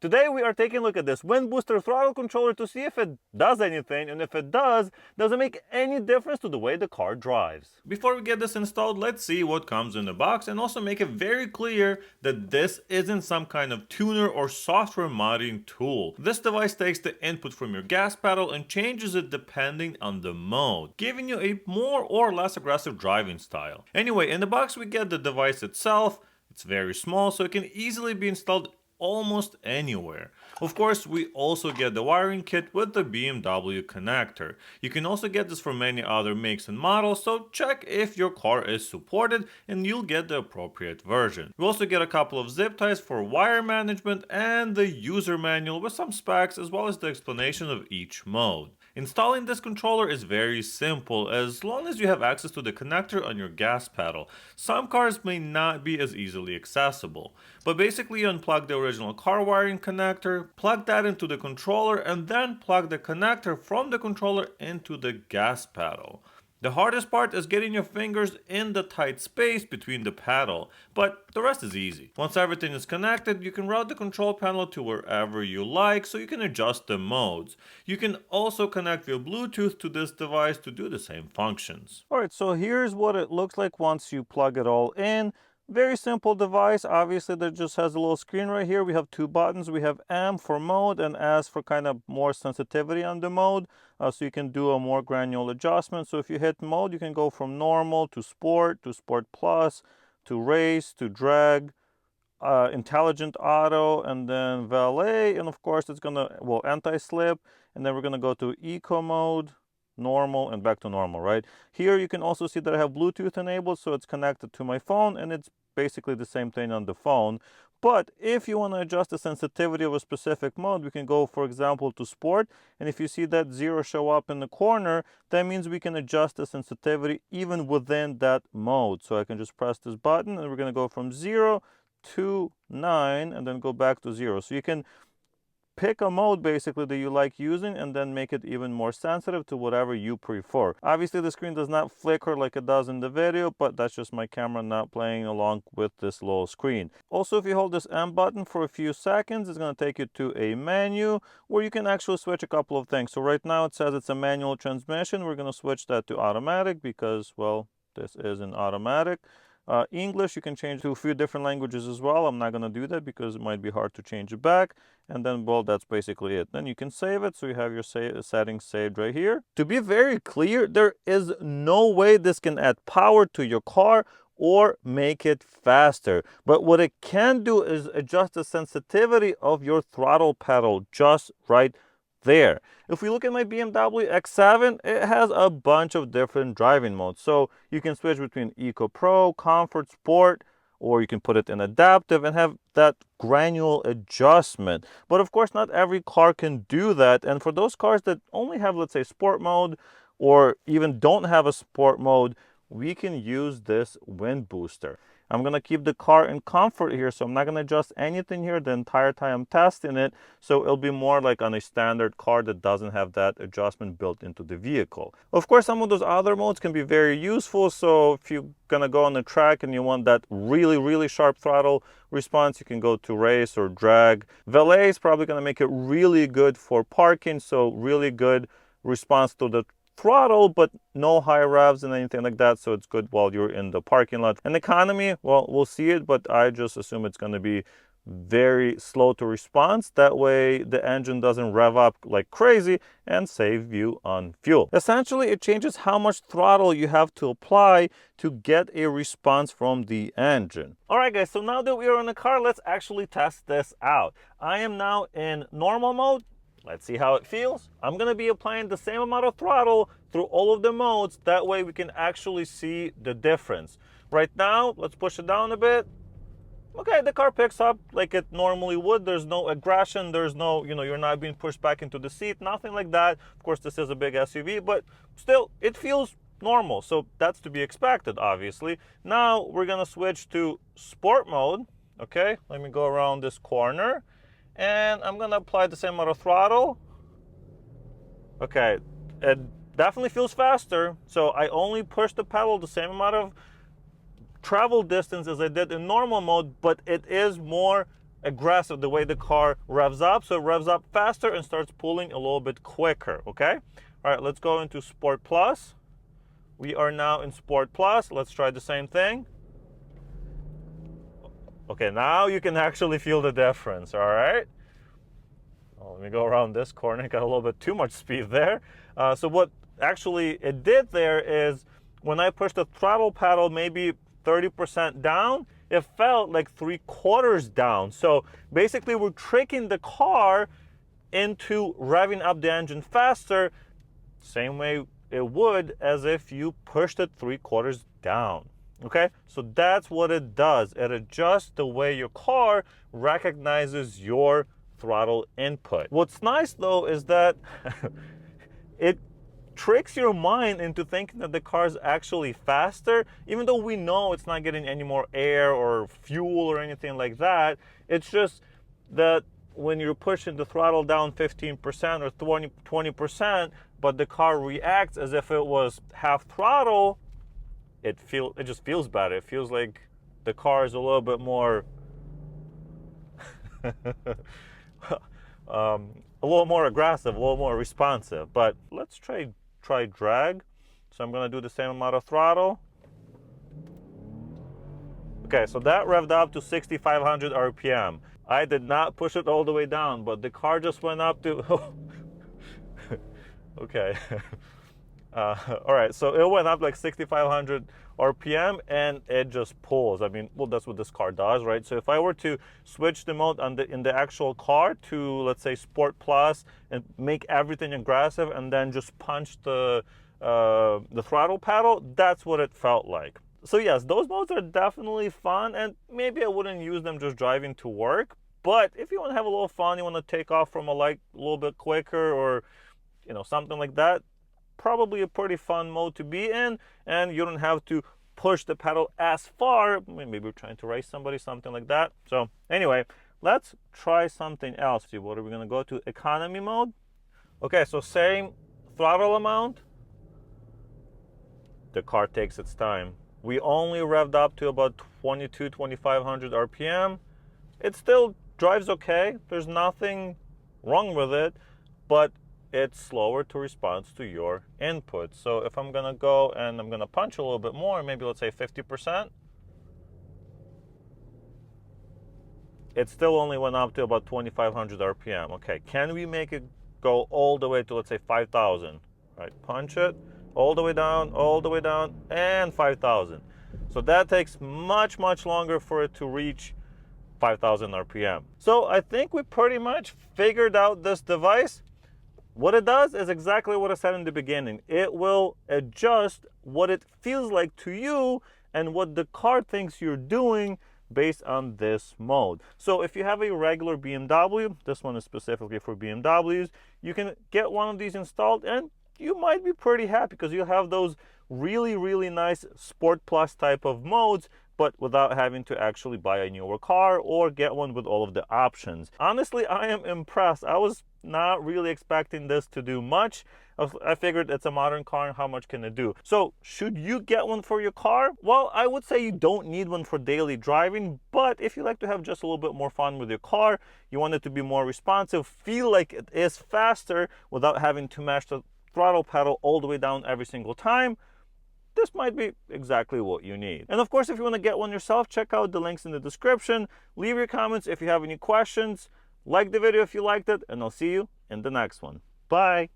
Today we are taking a look at this WindBooster Throttle controller to see if it does anything, and if it does it make any difference to the way the car drives. Before we get this installed, let's see what comes in the box and also make it very clear that this isn't some kind of tuner or software modding tool. This device takes the input from your gas pedal and changes it depending on the mode, giving you a more or less aggressive driving style. Anyway, in the box we get the device itself. It's very small, so it can easily be installed almost anywhere. Of course, we also get the wiring kit with the BMW connector. You can also get this for many other makes and models, so check if your car is supported and you'll get the appropriate version. We also get a couple of zip ties for wire management and the user manual with some specs as well as the explanation of each mode. Installing this controller is very simple as long as you have access to the connector on your gas pedal. Some cars may not be as easily accessible, but basically you unplug the original car wiring connector, plug that into the controller, and then plug the connector from the controller into the gas pedal. The hardest part is getting your fingers in the tight space between the pedal, but the rest is easy. Once everything is connected, you can route the control panel to wherever you like so you can adjust the modes. You can also connect via Bluetooth to this device to do the same functions. Alright, so here's what it looks like once you plug it all in. Very simple device. Obviously that just has a little screen right here. We have two buttons. We have M for mode and S for kind of more sensitivity on the mode, so you can do a more granular adjustment. So if you hit mode, you can go from normal to sport plus to race to drag, intelligent auto, and then valet, and of course it's gonna, well, anti-slip, and then we're gonna go to eco mode, normal, and back to normal. Right here you can also see that I have Bluetooth enabled, so it's connected to my phone, and it's basically the same thing on the phone. But if you want to adjust the sensitivity of a specific mode, we can go, for example, to sport, and if you see that 0 show up in the corner, that means we can adjust the sensitivity even within that mode. So I can just press this button and we're going to go from 0 to 9 and then go back to 0. So you can pick a mode basically that you like using and then make it even more sensitive to whatever you prefer. Obviously the screen does not flicker like it does in the video, but that's just my camera not playing along with this little screen. Also, if you hold this M button for a few seconds, it's going to take you to a menu where you can actually switch a couple of things. So right now it says it's a manual transmission. We're going to switch that to automatic because, well, this is an automatic. English, you can change to a few different languages as well. I'm not going to do that because it might be hard to change it back. And then, well, that's basically it. Then you can save it. So you have your settings saved right here. To be very clear, there is no way this can add power to your car or make it faster. But what it can do is adjust the sensitivity of your throttle pedal just right there. If we look at my BMW X7, it has a bunch of different driving modes. So you can switch between Eco Pro, Comfort, Sport, or you can put it in adaptive and have that granular adjustment. But of course, not every car can do that. And for those cars that only have, let's say, sport mode, or even don't have a sport mode, we can use this WindBooster. I'm going to keep the car in comfort here, so I'm not going to adjust anything here the entire time I'm testing it. So it'll be more like on a standard car that doesn't have that adjustment built into the vehicle. Of course, some of those other modes can be very useful. So if you're going to go on the track and you want that really sharp throttle response, you can go to race or drag. Valet is probably going to make it really good for parking, so really good response to the throttle, but no high revs and anything like that, so it's good while you're in the parking lot. And economy, well, we'll see it, but I just assume it's going to be very slow to response. That way the engine doesn't rev up like crazy and save you on fuel. Essentially, it changes how much throttle you have to apply to get a response from the engine. All right, guys, so now that we are in the car, let's actually test this out. I am now in normal mode. Let's see how it feels. I'm going to be applying the same amount of throttle through all of the modes. That way we can actually see the difference. Right now, let's push it down a bit. Okay, the car picks up like it normally would. There's no aggression. There's no, you're not being pushed back into the seat. Nothing like that. Of course, this is a big SUV, but still, it feels normal. So that's to be expected, obviously. Now we're going to switch to sport mode. Okay, let me go around this corner. And I'm going to apply the same amount of throttle. Okay, it definitely feels faster. So I only push the pedal the same amount of travel distance as I did in normal mode, but it is more aggressive the way the car revs up. So it revs up faster and starts pulling a little bit quicker, okay? All right, let's go into Sport Plus. We are now in Sport Plus. Let's try the same thing. Okay, now you can actually feel the difference, all right? Oh, let me go around this corner. Got a little bit too much speed there. So what actually it did there is when I pushed the throttle pedal maybe 30% down, it felt like 3/4 down. So basically we're tricking the car into revving up the engine faster, same way it would as if you pushed it 3/4 down. Okay, so that's what it does. It adjusts the way your car recognizes your throttle input. What's nice though is that it tricks your mind into thinking that the car is actually faster, even though we know it's not getting any more air or fuel or anything like that. It's just that when you're pushing the throttle down 15% or 20%, but the car reacts as if it was half throttle, it just feels better. It feels like the car is a little bit more a little more aggressive, a little more responsive. But let's try drag. So I'm going to do the same amount of throttle. Okay, so that revved up to 6,500 RPM. I did not push it all the way down, but the car just went up to okay. All right, so it went up like 6,500 RPM and it just pulls. I mean, well, that's what this car does, right? So if I were to switch the mode in the actual car to, let's say, Sport Plus and make everything aggressive and then just punch the throttle pedal, that's what it felt like. So yes, those modes are definitely fun, and maybe I wouldn't use them just driving to work. But if you want to have a little fun, you want to take off from a light a little bit quicker, or something like that, probably a pretty fun mode to be in, and you don't have to push the pedal as far. Maybe we're trying to race somebody, something like that. So anyway, let's try something else. See, what are we going to go to? Economy mode. Okay, so same throttle amount. The car takes its time. We only revved up to about 2,500 RPM. It still drives okay. There's nothing wrong with it, but it's slower to respond to your input. So if I'm gonna go and I'm gonna punch a little bit more, maybe let's say 50%, it still only went up to about 2,500 RPM. Okay, can we make it go all the way to, let's say, 5,000? Right, punch it all the way down, and 5,000. So that takes much, much longer for it to reach 5,000 RPM. So I think we pretty much figured out this device. What it does is exactly what I said in the beginning. It will adjust what it feels like to you and what the car thinks you're doing based on this mode. So if you have a regular BMW, this one is specifically for BMWs, you can get one of these installed and you might be pretty happy because you have those really, really nice Sport Plus type of modes, but without having to actually buy a newer car or get one with all of the options. Honestly, I am impressed. I was not really expecting this to do much. I figured it's a modern car and how much can it do? So should you get one for your car? Well, I would say you don't need one for daily driving, but if you like to have just a little bit more fun with your car, you want it to be more responsive, feel like it is faster without having to mash the throttle pedal all the way down every single time, this might be exactly what you need. And of course, if you want to get one yourself, check out the links in the description. Leave your comments if you have any questions. Like the video if you liked it, and I'll see you in the next one. Bye!